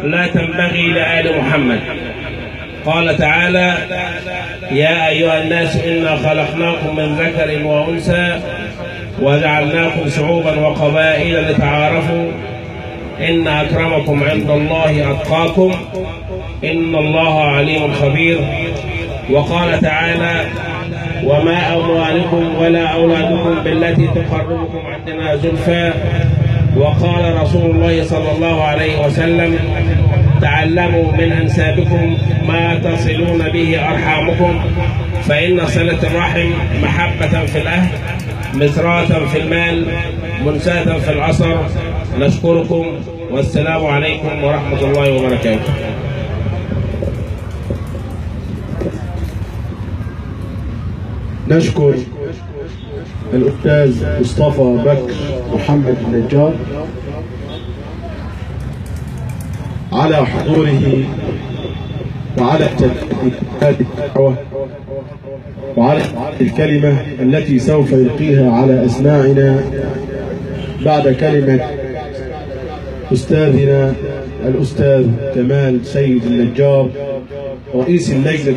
لا تنبغي لآل محمد. قال تعالى: يا أيها الناس إنا خلقناكم من ذكر وأنثى وجعلناكم شعوبا وقبائل لتعارفوا إن أكرمكم عند الله أتقاكم إن الله عليم خبير. وقال تعالى: وما أموالكم ولا أولادكم بالتي تقربكم عندنا زلفى. وقال رسول الله صلى الله عليه وسلم: تعلموا من أنسابكم ما تصلون به أرحامكم، فإن صلة الرحم محبة في الأهل، مسراة في المال، منساة في العصر. نشكركم والسلام عليكم ورحمة الله وبركاته. نشكر الأستاذ مصطفى بكر محمد النجار على حضوره وعلى تلقي الدعوة وعلى الكلمة التي سوف يلقيها على أسماعنا بعد كلمة أستاذنا الأستاذ كمال سيد النجار رئيس اللجنة